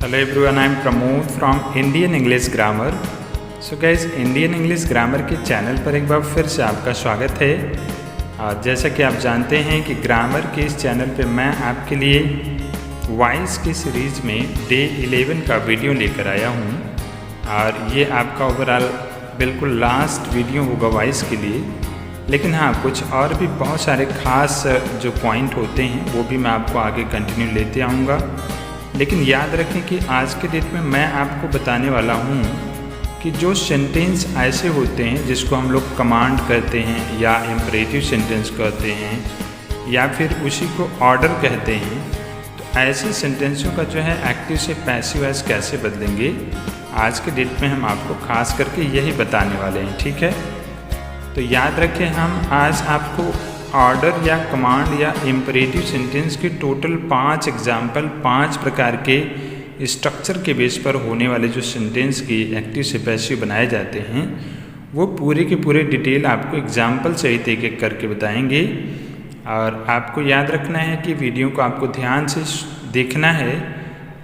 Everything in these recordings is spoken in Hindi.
Hello everyone, I am Pramod from Indian English Grammar. So guys, Indian English Grammar के चैनल पर एक बार फिर से आपका स्वागत है। और जैसा कि आप जानते हैं कि ग्रामर के इस चैनल पे मैं आपके लिए वॉइस की सीरीज़ में डे 11 का वीडियो लेकर आया हूँ। और ये आपका ओवरऑल बिल्कुल लास्ट वीडियो होगा वॉइस के लिए। लेकिन हाँ, कुछ और भी बहुत सारे ख़ास जो पॉइंट होते हैं वो भी मैं आपको आगे कंटिन्यू लेते आऊँगा। लेकिन याद रखें कि आज के डेट में मैं आपको बताने वाला हूँ कि जो सेंटेंस ऐसे होते हैं जिसको हम लोग कमांड कहते हैं या इम्परेटिव सेंटेंस कहते हैं या फिर उसी को ऑर्डर कहते हैं, तो ऐसे सेंटेंसों का जो है एक्टिव से पैसिव वॉइस कैसे बदलेंगे, आज के डेट में हम आपको खास करके यही बताने वाले हैं। ठीक है, तो याद रखें, हम आज आपको ऑर्डर या कमांड या इम्परेटिव सेंटेंस के टोटल 5 एग्जाम्पल, 5 प्रकार के स्ट्रक्चर के बेस पर होने वाले जो सेंटेंस की एक्टिव से पैसिव बनाए जाते हैं वो पूरे के पूरे डिटेल आपको एग्जाम्पल सहित एक एक करके बताएंगे। और आपको याद रखना है कि वीडियो को आपको ध्यान से देखना है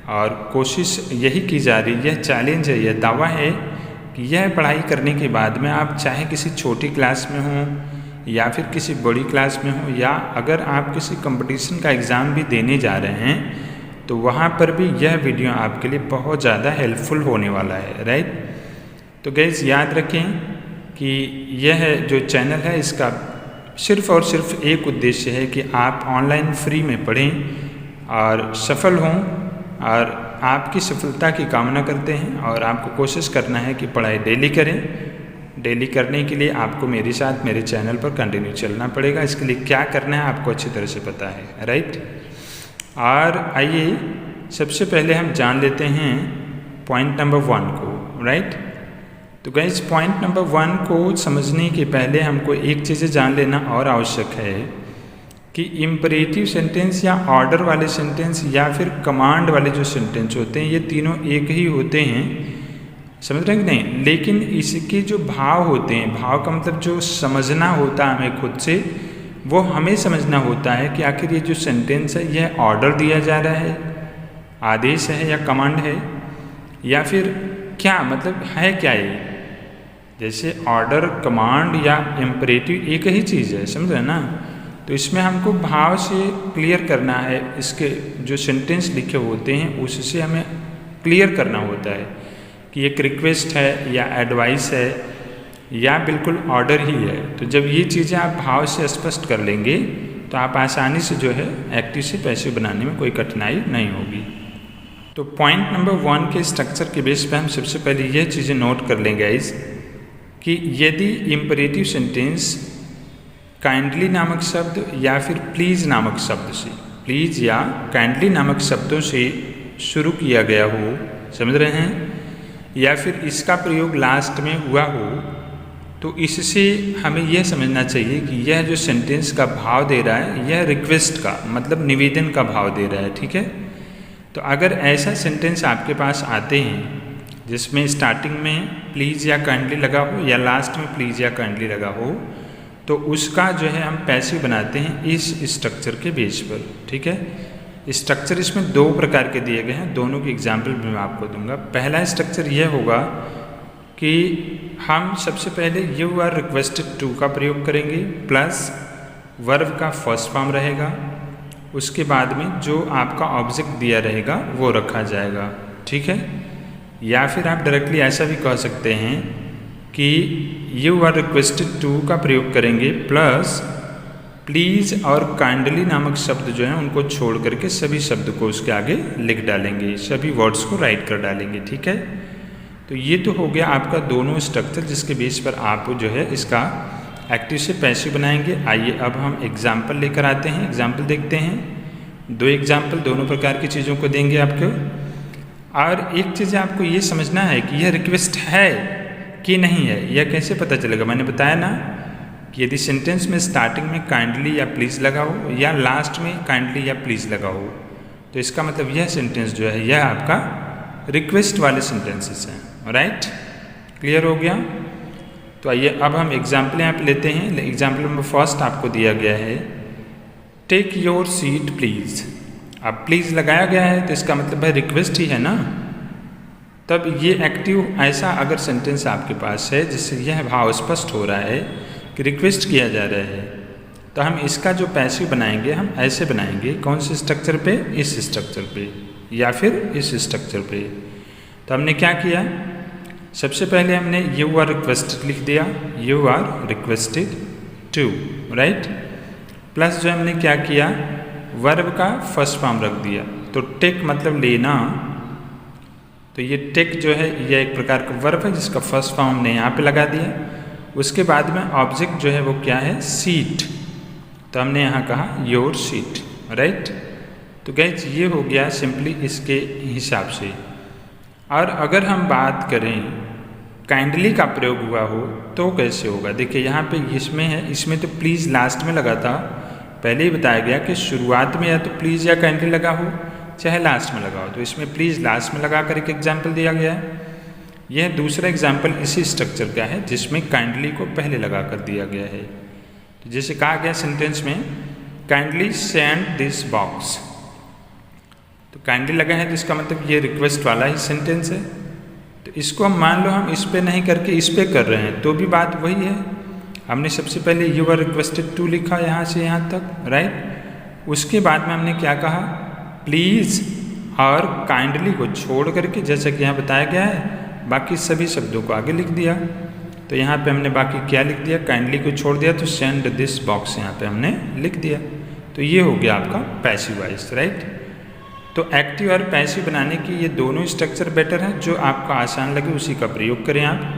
और कोशिश यही की जा रही है, यह चैलेंज है, यह दावा है कि यह पढ़ाई करने के बाद में आप चाहे किसी छोटी क्लास में हों या फिर किसी बड़ी क्लास में हो, या अगर आप किसी कंपटीशन का एग्ज़ाम भी देने जा रहे हैं तो वहाँ पर भी यह वीडियो आपके लिए बहुत ज़्यादा हेल्पफुल होने वाला है। राइट, तो गाइस याद रखें कि यह जो चैनल है इसका सिर्फ़ और सिर्फ एक उद्देश्य है कि आप ऑनलाइन फ्री में पढ़ें और सफल हों। और आपकी सफलता की कामना करते हैं और आपको कोशिश करना है कि पढ़ाई डेली करें। डेली करने के लिए आपको मेरे साथ मेरे चैनल पर कंटिन्यू चलना पड़ेगा। इसके लिए क्या करना है आपको अच्छी तरह से पता है। राइट, और आइए सबसे पहले हम जान लेते हैं पॉइंट नंबर 1 को। राइट, तो गाइस पॉइंट नंबर 1 को समझने के पहले हमको एक चीज़ जान लेना और आवश्यक है कि इम्परेटिव सेंटेंस या ऑर्डर वाले सेंटेंस या फिर कमांड वाले जो सेंटेंस होते हैं ये तीनों एक ही होते हैं, समझ रहे हैं कि नहीं। लेकिन इसके जो भाव होते हैं, भाव का मतलब जो समझना होता है हमें खुद से, वो हमें समझना होता है कि आखिर ये जो सेंटेंस है यह ऑर्डर दिया जा रहा है, आदेश है या कमांड है, या फिर क्या मतलब है क्या ये। जैसे ऑर्डर, कमांड या इम्परेटिव एक ही चीज़ है, समझ रहे हैं ना। तो इसमें हमको भाव से क्लियर करना है, इसके जो सेंटेंस लिखे होते हैं उससे हमें क्लियर करना होता है कि एक रिक्वेस्ट है या एडवाइस है या बिल्कुल ऑर्डर ही है। तो जब ये चीज़ें आप भाव से स्पष्ट कर लेंगे तो आप आसानी से जो है एक्टिव से पैसिव बनाने में कोई कठिनाई नहीं होगी। तो पॉइंट नंबर 1 के स्ट्रक्चर के बेस पे हम सबसे पहले ये चीज़ें नोट कर लेंगे गाइस कि यदि इम्परेटिव सेंटेंस काइंडली नामक शब्द या फिर प्लीज़ नामक शब्द से, प्लीज़ या काइंडली नामक शब्दों से शुरू किया गया हो, समझ रहे हैं, या फिर इसका प्रयोग लास्ट में हुआ हो, तो इससे हमें यह समझना चाहिए कि यह जो सेंटेंस का भाव दे रहा है यह रिक्वेस्ट का मतलब निवेदन का भाव दे रहा है। ठीक है, तो अगर ऐसा सेंटेंस आपके पास आते हैं जिसमें स्टार्टिंग में प्लीज़ या काइंडली लगा हो या लास्ट में प्लीज़ या काइंडली लगा हो, तो उसका जो है हम पैसिव बनाते हैं इस स्ट्रक्चर के बेस पर। ठीक है, स्ट्रक्चर इसमें 2 प्रकार के दिए गए हैं, दोनों की एग्जाम्पल भी मैं आपको दूंगा। पहला स्ट्रक्चर यह होगा कि हम सबसे पहले यू आर रिक्वेस्टेड टू का प्रयोग करेंगे प्लस वर्ब का फर्स्ट फॉर्म रहेगा, उसके बाद में जो आपका ऑब्जेक्ट दिया रहेगा वो रखा जाएगा। ठीक है, या फिर आप डायरेक्टली ऐसा भी कह सकते हैं कि यू आर रिक्वेस्टेड टू का प्रयोग करेंगे प्लस प्लीज़ और काइंडली नामक शब्द जो हैं उनको छोड़ करके सभी शब्द को उसके आगे लिख डालेंगे, सभी वर्ड्स को राइट कर डालेंगे। ठीक है, तो ये तो हो गया आपका दोनों स्ट्रक्चर जिसके बेस पर आप जो है इसका एक्टिव से पैसिव बनाएंगे। आइए अब हम एग्जाम्पल लेकर आते हैं, एग्जाम्पल देखते हैं। 2 एग्जाम्पल दोनों प्रकार की चीज़ों को देंगे आपको। और एक चीज़ आपको ये समझना है कि यह रिक्वेस्ट है कि नहीं है, यह कैसे पता चलेगा। मैंने बताया ना कि यदि सेंटेंस में स्टार्टिंग में काइंडली या प्लीज़ लगा हो या लास्ट में काइंडली या प्लीज़ लगा हो, तो इसका मतलब यह सेंटेंस जो है यह आपका रिक्वेस्ट वाले सेंटेंसेस हैं। राइट, क्लियर हो गया। तो आइए अब हम एग्जाम्पल यहाँ पे लेते हैं। एग्जाम्पल नंबर 1 आपको दिया गया है, टेक योर सीट प्लीज़। अब प्लीज़ लगाया गया है तो इसका मतलब भाई रिक्वेस्ट ही है ना। तब ये एक्टिव ऐसा अगर सेंटेंस आपके पास है जिससे यह भाव स्पष्ट हो रहा है कि रिक्वेस्ट किया जा रहा है, तो हम इसका जो पैसिव बनाएंगे हम ऐसे बनाएंगे, कौन से स्ट्रक्चर पे, इस स्ट्रक्चर पे या फिर इस स्ट्रक्चर पे। तो हमने क्या किया, सबसे पहले हमने यू आर रिक्वेस्टेड लिख दिया, you are requested to, right. Plus जो हमने क्या किया, वर्ब का फर्स्ट फॉर्म रख दिया। तो टेक मतलब लेना, तो ये टेक जो है यह एक प्रकार का वर्ब है जिसका फर्स्ट फॉर्म हमने यहाँ पे लगा दिया। उसके बाद में ऑब्जेक्ट जो है वो क्या है, सीट, तो हमने यहाँ कहा योर सीट, राइट। तो गाइस ये हो गया सिंपली इसके हिसाब से। और अगर हम बात करें काइंडली का प्रयोग हुआ हो तो कैसे होगा, देखिए यहाँ पे इसमें है, इसमें तो प्लीज़ लास्ट में लगा था, पहले ही बताया गया कि शुरुआत में या तो प्लीज़ या काइंडली लगा हो चाहे लास्ट में लगा हो, तो इसमें प्लीज़ लास्ट में लगा कर एक एग्जाम्पल दिया गया है। यह दूसरा एग्जाम्पल इसी स्ट्रक्चर का है जिसमें काइंडली को पहले लगा कर दिया गया है। तो जैसे कहा गया सेंटेंस में काइंडली सेंड दिस बॉक्स, तो काइंडली लगा है तो इसका मतलब ये रिक्वेस्ट वाला ही सेंटेंस है। तो इसको हम मान लो हम इस पे नहीं करके इस पे कर रहे हैं तो भी बात वही है। हमने सबसे पहले यू आर रिक्वेस्टेड टू लिखा यहाँ से यहाँ तक, राइट। उसके बाद में हमने क्या कहा, प्लीज़ और काइंडली को छोड़ करके, जैसा कि यहाँ बताया गया है, बाकी सभी शब्दों को आगे लिख दिया। तो यहाँ पे हमने बाकी क्या लिख दिया, काइंडली को छोड़ दिया, तो सेंड दिस बॉक्स यहाँ पे हमने लिख दिया। तो ये हो गया आपका पैसिव वॉइस, राइट। तो एक्टिव और पैसिव बनाने की ये दोनों स्ट्रक्चर बेटर हैं, जो आपको आसान लगे उसी का प्रयोग करें आप,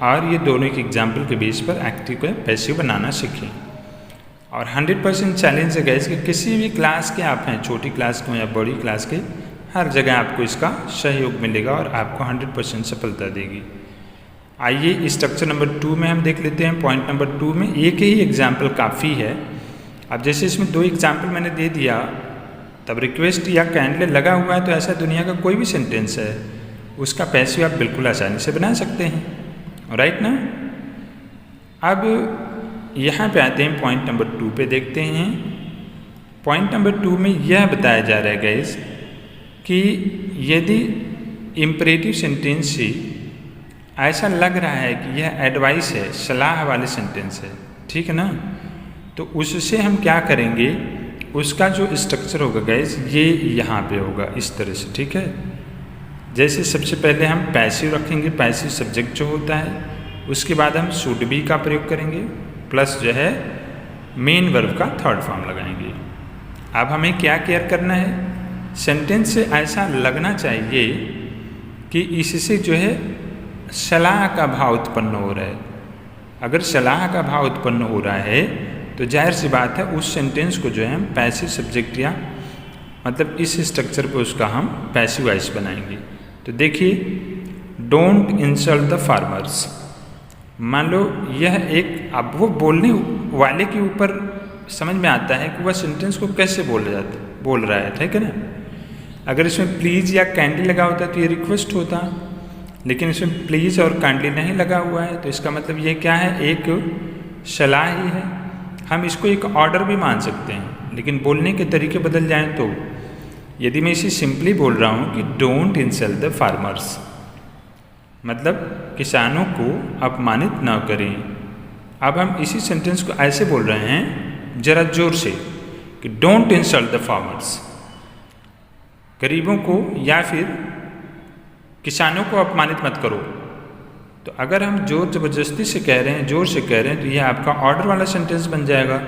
और ये दोनों के एग्जाम्पल के बेस पर एक्टिव को पैसिव बनाना सीखें। और 100% चैलेंज है गाइस कि किसी भी क्लास के आप हैं, छोटी क्लास के या बड़ी क्लास के, हर जगह आपको इसका सहयोग मिलेगा और आपको 100% सफलता देगी। आइए स्ट्रक्चर नंबर 2 में हम देख लेते हैं। पॉइंट नंबर 2 में एक ही एग्जाम्पल काफ़ी है। अब जैसे इसमें 2 एग्जाम्पल मैंने दे दिया, तब रिक्वेस्ट या काइंडली लगा हुआ है, तो ऐसा दुनिया का कोई भी सेंटेंस है उसका पैसिव आप बिल्कुल आसानी से बना सकते हैं, राइट ना। अब यहाँ पे आते हैं पॉइंट नंबर 2 पे, देखते हैं। पॉइंट नंबर 2 में यह बताया जा रहा है गाइस कि यदि इम्परेटिव सेंटेंस से ऐसा लग रहा है कि यह एडवाइस है, सलाह वाले सेंटेंस है, ठीक है ना, तो उससे हम क्या करेंगे, उसका जो स्ट्रक्चर होगा गाइस ये यहाँ पे होगा इस तरह से, ठीक है। जैसे सबसे पहले हम पैसिव रखेंगे, पैसिव सब्जेक्ट जो होता है, उसके बाद हम शुड बी का प्रयोग करेंगे, प्लस जो है मेन वर्ब का थर्ड फॉर्म लगाएंगे। अब हमें क्या केयर करना है, सेंटेंस से ऐसा लगना चाहिए कि इससे जो है सलाह का भाव उत्पन्न हो रहा है। अगर सलाह का भाव उत्पन्न हो रहा है तो जाहिर सी बात है उस सेंटेंस को जो है हम पैसिव सब्जेक्ट या मतलब इस स्ट्रक्चर पे उसका हम पैसिव वॉइस बनाएंगे। तो देखिए, डोंट इंसल्ट द फार्मर्स, मान लो यह एक, अब वो बोलने वाले के ऊपर समझ में आता है कि वह सेंटेंस को कैसे बोल रहा है, ठीक है ना। अगर इसमें प्लीज़ या काइंडली लगा होता तो ये रिक्वेस्ट होता, लेकिन इसमें प्लीज़ और काइंडली नहीं लगा हुआ है, तो इसका मतलब ये क्या है, एक सलाह ही है। हम इसको एक ऑर्डर भी मान सकते हैं, लेकिन बोलने के तरीके बदल जाएं तो यदि मैं इसे सिंपली बोल रहा हूँ कि डोंट इंसल्ट द फार्मर्स, मतलब किसानों को अपमानित न करें। अब हम इसी सेंटेंस को ऐसे बोल रहे हैं जरा जोर से कि डोंट इंसल्ट द फार्मर्स, गरीबों को या फिर किसानों को अपमानित मत करो। तो अगर हम जोर ज़बरदस्ती से कह रहे हैं, जोर से कह रहे हैं, तो यह आपका ऑर्डर वाला सेंटेंस बन जाएगा।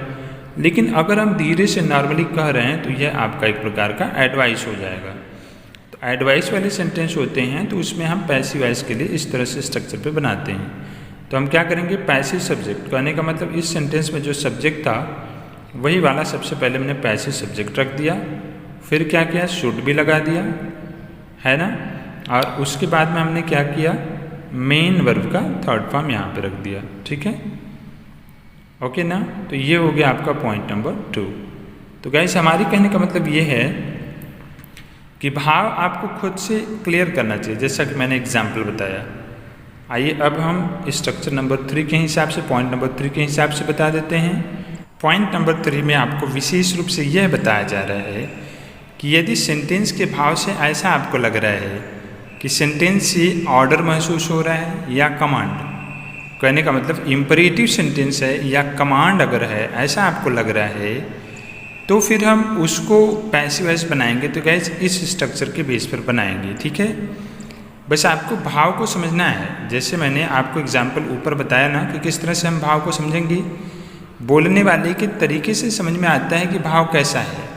लेकिन अगर हम धीरे से नॉर्मली कह रहे हैं तो यह आपका एक प्रकार का एडवाइस हो जाएगा। तो एडवाइस वाले सेंटेंस होते हैं तो उसमें हम पैसिव वॉइस के लिए इस तरह से स्ट्रक्चर पे बनाते हैं। तो हम क्या करेंगे, पैसिव सब्जेक्ट, कहने का मतलब इस सेंटेंस में जो सब्जेक्ट था वही वाला सबसे पहले हमने पैसिव सब्जेक्ट रख दिया, फिर क्या किया, शुड भी लगा दिया, है ना, और उसके बाद में हमने क्या किया, मेन वर्ब का थर्ड फॉर्म यहाँ पे रख दिया, ठीक है, ओके ना। तो ये हो गया आपका पॉइंट नंबर 2। तो गाइस हमारी कहने का मतलब ये है कि भाव आपको खुद से क्लियर करना चाहिए, जैसा कि मैंने एग्जाम्पल बताया। आइए अब हम स्ट्रक्चर नंबर 3 के हिसाब से, पॉइंट नंबर 3 के हिसाब से बता देते हैं। पॉइंट नंबर 3 में आपको विशेष रूप से यह बताया जा रहा है कि यदि सेंटेंस के भाव से ऐसा आपको लग रहा है कि सेंटेंस से ऑर्डर महसूस हो रहा है या कमांड, कहने का मतलब इम्परेटिव सेंटेंस है या कमांड अगर है, ऐसा आपको लग रहा है, तो फिर हम उसको पैसिव वॉइस बनाएंगे। तो गाइस इस स्ट्रक्चर के बेस पर बनाएंगे, ठीक है। बस आपको भाव को समझना है। जैसे मैंने आपको एग्जाम्पल ऊपर बताया ना कि किस तरह से हम भाव को समझेंगे, बोलने वाले के तरीके से समझ में आता है कि भाव कैसा है।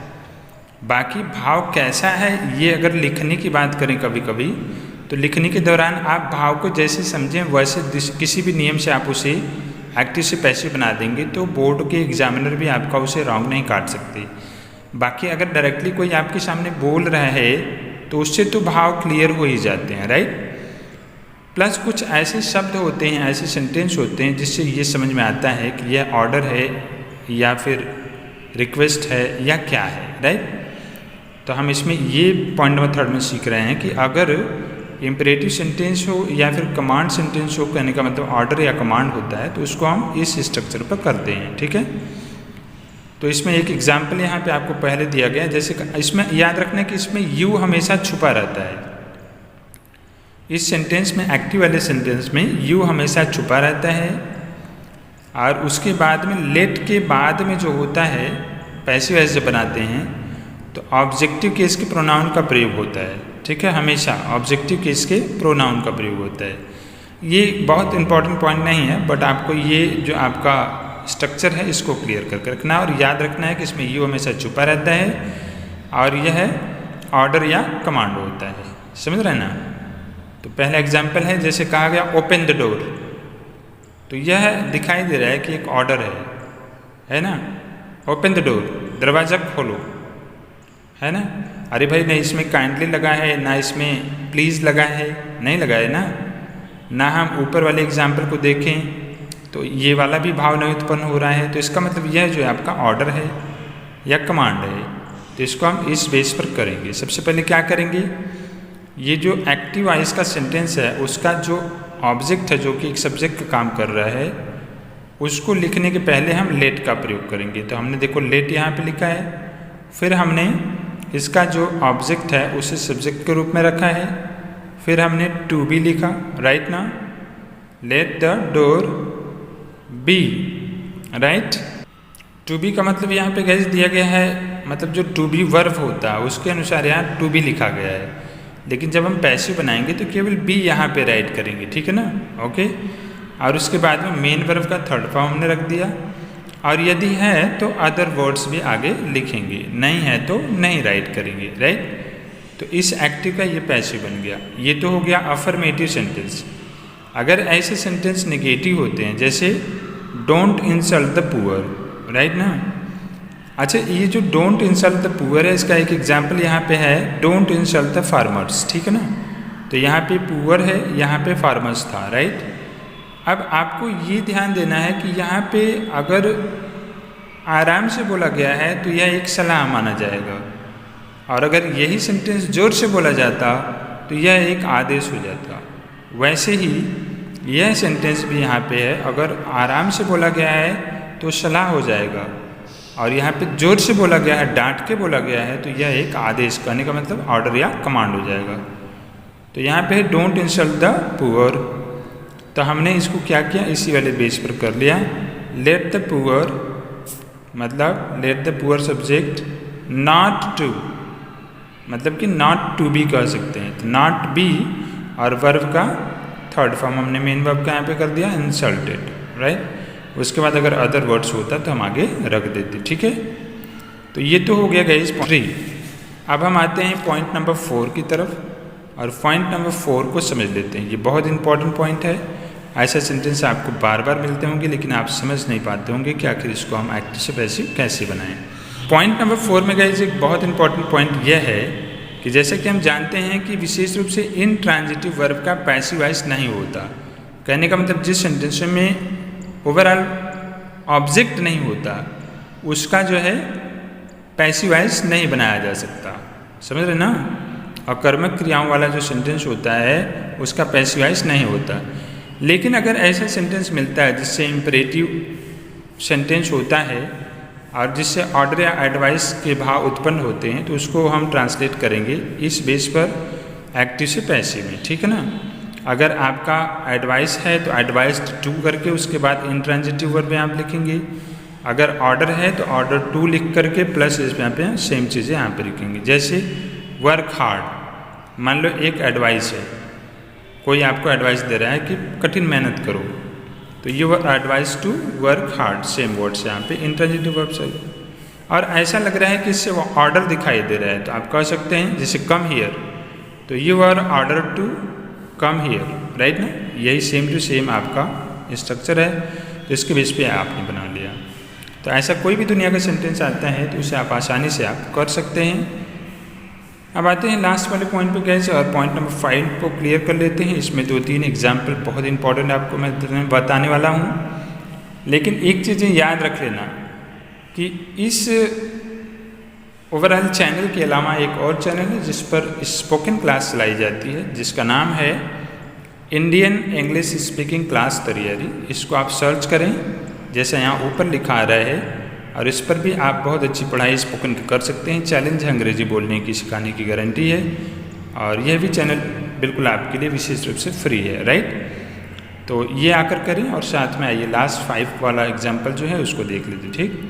बाकी भाव कैसा है ये अगर लिखने की बात करें कभी कभी, तो लिखने के दौरान आप भाव को जैसे समझें वैसे किसी भी नियम से आप उसे एक्टिव से पैसिव बना देंगे तो बोर्ड के एग्जामिनर भी आपका उसे रॉन्ग नहीं काट सकते। बाकी अगर डायरेक्टली कोई आपके सामने बोल रहा है तो उससे तो भाव क्लियर हो ही जाते हैं, राइट। प्लस कुछ ऐसे शब्द होते हैं, ऐसे सेंटेंस होते हैं जिससे ये समझ में आता है कि यह ऑर्डर है या फिर रिक्वेस्ट है या क्या है, राइट। तो हम इसमें ये पॉइंट नंबर 3 में सीख रहे हैं कि अगर इम्परेटिव सेंटेंस हो या फिर कमांड सेंटेंस हो, कहने का मतलब ऑर्डर या कमांड होता है, तो उसको हम इस स्ट्रक्चर पर करते हैं, ठीक है। तो इसमें एक एग्जाम्पल यहाँ पे आपको पहले दिया गया है। जैसे इसमें याद रखना कि इसमें यू हमेशा छुपा रहता है। इस सेंटेंस में, एक्टिव वाले सेंटेंस में यू हमेशा छुपा रहता है। और उसके बाद में लेट के बाद में जो होता है पैसिव वॉइस जब बनाते हैं तो ऑब्जेक्टिव केस के प्रोनाउन का प्रयोग होता है, ठीक है। हमेशा ऑब्जेक्टिव केस के प्रोनाउन का प्रयोग होता है। ये बहुत इंपॉर्टेंट पॉइंट नहीं है, बट आपको ये जो आपका स्ट्रक्चर है इसको क्लियर करके रखना और याद रखना है कि इसमें यू हमेशा छुपा रहता है और यह ऑर्डर या कमांड होता है। समझ रहे ना। तो पहला एग्जाम्पल है, जैसे कहा गया ओपन द डोर, तो यह दिखाई दे रहा है कि एक ऑर्डर है ना। ओपन द डोर, दरवाज़ा खोलो, है ना। अरे भाई नहीं इसमें काइंडली लगा है, ना इसमें प्लीज़ लगा है, नहीं लगा है ना हम ऊपर वाले एग्जाम्पल को देखें तो ये वाला भी भाव नहीं उत्पन्न हो रहा है। तो इसका मतलब यह जो है आपका ऑर्डर है या कमांड है। तो इसको हम इस बेस पर करेंगे। सबसे पहले क्या करेंगे, ये जो एक्टिव वॉइस का सेंटेंस है उसका जो ऑब्जेक्ट है जो कि एक सब्जेक्ट का काम कर रहा है, उसको लिखने के पहले हम लेट का प्रयोग करेंगे। तो हमने देखो लेट यहाँ पे लिखा है, फिर हमने इसका जो ऑब्जेक्ट है उसे सब्जेक्ट के रूप में रखा है, फिर हमने टू बी लिखा, राइट ना। Let the door be, right. To be का मतलब यहाँ पे गैस दिया गया है, मतलब जो टू बी वर्ब होता है उसके अनुसार यहाँ टू बी लिखा गया है। लेकिन जब हम पैसिव बनाएंगे तो केवल बी यहाँ पे राइट करेंगे, ठीक है ना, ओके। और उसके बाद में मेन वर्ब का थर्ड फॉर्म हमने रख दिया, और यदि है तो अदर वर्ड्स भी आगे लिखेंगे, नहीं है तो नहीं राइट करेंगे, राइट। तो इस एक्टिव का ये पैसिव बन गया। ये तो हो गया अफर्मेटिव सेंटेंस। अगर ऐसे सेंटेंस नेगेटिव होते हैं जैसे don't insult the poor, right ना। अच्छा, ये जो डोंट इंसल्ट द पुअर है इसका एक एग्जाम्पल यहाँ पे है, डोंट इंसल्ट द फार्मर्स, ठीक है ना। तो यहाँ पे पुअर है, यहाँ पे फार्मर्स था, राइट। अब आपको ये ध्यान देना है कि यहाँ पे अगर आराम से बोला गया है तो यह एक सलाह माना जाएगा, और अगर यही सेंटेंस जोर से बोला जाता तो यह एक आदेश हो जाता। वैसे ही यह सेंटेंस भी यहाँ पे है, अगर आराम से बोला गया है तो सलाह हो जाएगा, और यहाँ पे जोर से बोला गया है, डांट के बोला गया है तो यह एक आदेश, कहने का मतलब ऑर्डर या कमांड हो जाएगा। तो यहाँ पे है डोंट इंसल्ट द पुअर, तो हमने इसको क्या किया, इसी वाले बेस पर कर लिया। लेट द पुअर मतलब let the poor subject, not to मतलब कि नॉट टू बी कह सकते हैं, तो नॉट बी, और वर्ब का थर्ड फॉर्म हमने मेन वर्ब का यहाँ पे कर दिया इंसल्टेड, राइट। उसके बाद अगर अदर वर्ड्स होता तो हम आगे रख देते, ठीक है। तो ये तो हो गया गाइस 3। अब हम आते हैं पॉइंट नंबर 4 की तरफ, और पॉइंट नंबर 4 को समझ लेते हैं। ये बहुत इंपॉर्टेंट पॉइंट है। ऐसा सेंटेंस आपको बार बार मिलते होंगे लेकिन आप समझ नहीं पाते होंगे कि आखिर इसको हम एक्टिव से पैसिव कैसे बनाएं। पॉइंट नंबर 4 में गाइस एक बहुत इंपॉर्टेंट पॉइंट यह है कि जैसे कि हम जानते हैं कि विशेष रूप से इनट्रांजिटिव वर्ब का पैसिव वॉइस नहीं होता। कहने का मतलब जिस सेंटेंस में ओवरऑल ऑब्जेक्ट नहीं होता उसका जो है पैसिव वॉइस नहीं बनाया जा सकता, समझ रहे ना। और कर्मक क्रियाओं वाला जो सेंटेंस होता है उसका पैसिव वॉइस नहीं होता। लेकिन अगर ऐसा सेंटेंस मिलता है जिससे इम्परेटिव सेंटेंस होता है और जिससे ऑर्डर या एडवाइस के भाव उत्पन्न होते हैं तो उसको हम ट्रांसलेट करेंगे इस बेस पर एक्टिव से पैसिव में, ठीक है ना। अगर आपका एडवाइस है तो एडवाइस्ड टू करके उसके बाद इंट्रांजिटिव वर्ब में आप लिखेंगे। अगर ऑर्डर है तो ऑर्डर टू लिख करके प्लस इस यहाँ पे सेम चीज़ें यहाँ पे लिखेंगे। जैसे वर्क हार्ड, मान लो एक एडवाइस है, कोई आपको एडवाइस दे रहा है कि कठिन मेहनत करो, तो ये advice to work hard same words यहाँ पे इंट्रांजिटिव वर्ब से। और ऐसा लग रहा है कि इससे वो ऑर्डर दिखाई दे रहा है तो आप कह सकते हैं जैसे कम हियर, तो you are order to come here, right ना। यही सेम टू सेम आपका स्ट्रक्चर है, तो इसके बेस पे आपने बना लिया। तो ऐसा कोई भी दुनिया का सेंटेंस आता है तो उसे आप आसानी से आप कर सकते हैं। अब आते हैं लास्ट वाले पॉइंट पे कैसे, और पॉइंट नंबर 5 को क्लियर कर लेते हैं। इसमें 2-3 एग्जाम्पल बहुत इंपॉर्टेंट आपको मैं बताने वाला हूँ। लेकिन एक चीज़ें याद रख लेना कि इस ओवरऑल चैनल के अलावा एक और चैनल है जिस पर स्पोकन क्लास चलाई जाती है, जिसका नाम है इंडियन इंग्लिश स्पीकिंग क्लास तैयारी। इसको आप सर्च करें, जैसा यहाँ ऊपर लिखा आ रहा है, और इस पर भी आप बहुत अच्छी पढ़ाई स्पोकन की कर सकते हैं। चैलेंज है अंग्रेजी बोलने की, सिखाने की गारंटी है, और यह भी चैनल बिल्कुल आपके लिए विशेष रूप से फ्री है, राइट। तो ये आकर करें, और साथ में आइए लास्ट 5 वाला एग्जाम्पल जो है उसको देख लीजिए, ठीक।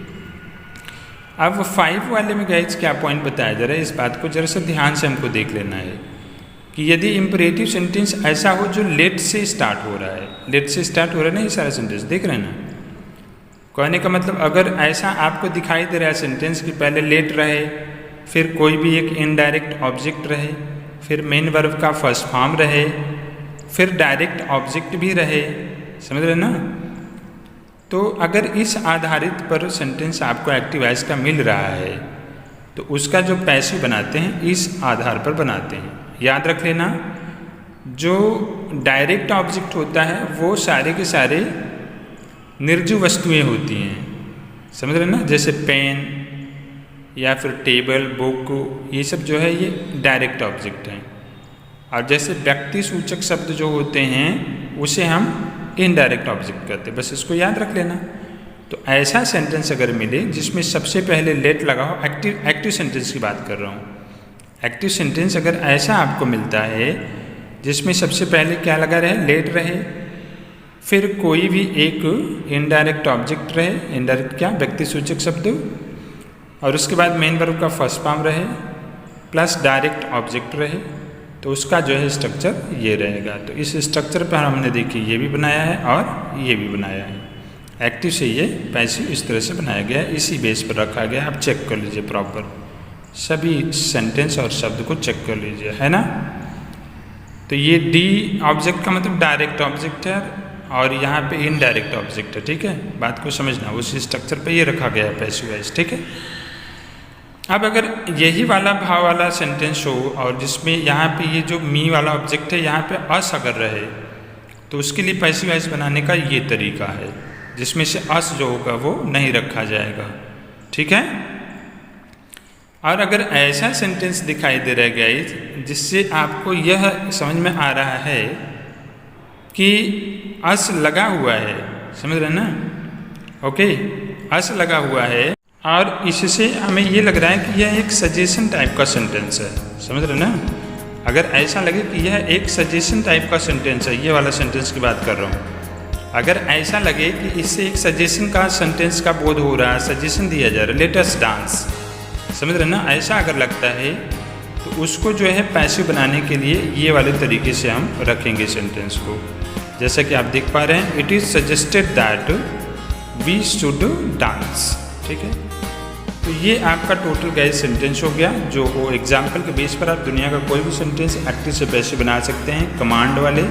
अब 5 वाले में गाइस क्या पॉइंट बताया जा रहा है, इस बात को जरा सा ध्यान से हमको देख लेना है कि यदि इम्परेटिव सेंटेंस ऐसा हो जो लेट से स्टार्ट हो रहा है, लेट से स्टार्ट हो रहा है ना ये सारा सेंटेंस, देख रहे हैं ना। कहने का मतलब अगर ऐसा आपको दिखाई दे रहा है सेंटेंस कि पहले लेट रहे, फिर कोई भी एक इनडायरेक्ट ऑब्जेक्ट रहे, फिर मेन वर्ब का फर्स्ट फॉर्म रहे, फिर डायरेक्ट ऑब्जेक्ट भी रहे, समझ रहे ना। तो अगर इस आधारित पर सेंटेंस आपको एक्टिव वॉइस का मिल रहा है तो उसका जो पैसिव बनाते हैं इस आधार पर बनाते हैं। याद रख लेना, जो डायरेक्ट ऑब्जेक्ट होता है वो सारे के सारे निर्जीव वस्तुएं होती हैं, समझ रहे ना। जैसे पेन या फिर टेबल, बुक, ये सब जो है ये डायरेक्ट ऑब्जेक्ट हैं। और जैसे व्यक्ति सूचक शब्द जो होते हैं उसे हम इनडायरेक्ट ऑब्जेक्ट कहते हैं, बस इसको याद रख लेना। तो ऐसा सेंटेंस अगर मिले जिसमें सबसे पहले लेट लगा हो, एक्टिव सेंटेंस की बात कर रहा हूँ। एक्टिव सेंटेंस अगर ऐसा आपको मिलता है जिसमें सबसे पहले क्या लगा रहे, लेट रहे, फिर कोई भी एक इनडायरेक्ट ऑब्जेक्ट रहे, इनडायरेक्ट क्या, व्यक्ति सूचक शब्द, और उसके बाद मेन वर्ब का फर्स्ट फॉर्म रहे प्लस डायरेक्ट ऑब्जेक्ट रहे, तो उसका जो है स्ट्रक्चर ये रहेगा। तो इस स्ट्रक्चर पर हमने देखिए ये भी बनाया है और ये भी बनाया है। एक्टिव से ये पैसिव इस तरह से बनाया गया है, इसी बेस पर रखा गया है। आप चेक कर लीजिए प्रॉपर सभी सेंटेंस और शब्द को चेक कर लीजिए, है ना। तो ये डी ऑब्जेक्ट का मतलब डायरेक्ट ऑब्जेक्ट है और यहाँ पे इनडायरेक्ट ऑब्जेक्ट है, ठीक है। बात को समझना, उसी स्ट्रक्चर पे ये रखा गया है पैसिव वॉइस, ठीक है। अब अगर यही वाला भाव वाला सेंटेंस हो और जिसमें यहाँ पे ये जो मी वाला ऑब्जेक्ट है यहाँ पे अस अगर रहे तो उसके लिए पैसिव वॉइस बनाने का ये तरीका है, जिसमें से अस जो होगा वो नहीं रखा जाएगा, ठीक है। और अगर ऐसा सेंटेंस दिखाई दे रहा है गाइस जिससे आपको यह समझ में आ रहा है कि अस लगा हुआ है, समझ रहे ना, ओके, अस लगा हुआ है, और इससे हमें ये लग रहा है कि यह एक सजेशन टाइप का सेंटेंस है, समझ रहे ना। अगर ऐसा लगे कि यह एक सजेशन टाइप का सेंटेंस है, ये वाला सेंटेंस की बात कर रहा हूँ, अगर ऐसा लगे कि इससे एक सजेशन का सेंटेंस का बोध हो रहा है, सजेशन दिया जा रहा है, लेट अस डांस, समझ रहे ना, ऐसा अगर लगता है तो उसको जो है पैसिव बनाने के लिए ये वाले तरीके से हम रखेंगे सेंटेंस को। जैसा कि आप देख पा रहे हैं, it is suggested that we should dance, ठीक है। तो ये आपका टोटल गाइस सेंटेंस हो गया, जो वो एग्जाम्पल के बेस पर आप दुनिया का कोई भी सेंटेंस एक्टिव से पैसिव बना सकते हैं, कमांड वाले।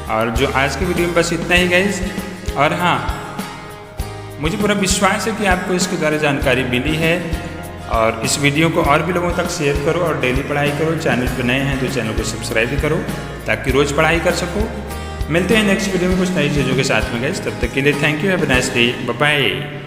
और जो आज की वीडियो में बस इतना ही गाइस। और हाँ, मुझे पूरा विश्वास है कि आपको इसके द्वारा जानकारी मिली है, और इस वीडियो को और भी लोगों तक शेयर करो और डेली पढ़ाई करो। चैनल पर नए हैं तो चैनल को सब्सक्राइब भी करो ताकि रोज़ पढ़ाई कर सको। मिलते हैं नेक्स्ट वीडियो में कुछ नई चीज़ों के साथ में गाइस, तब तक के लिए thank you, have a nice day, bye bye.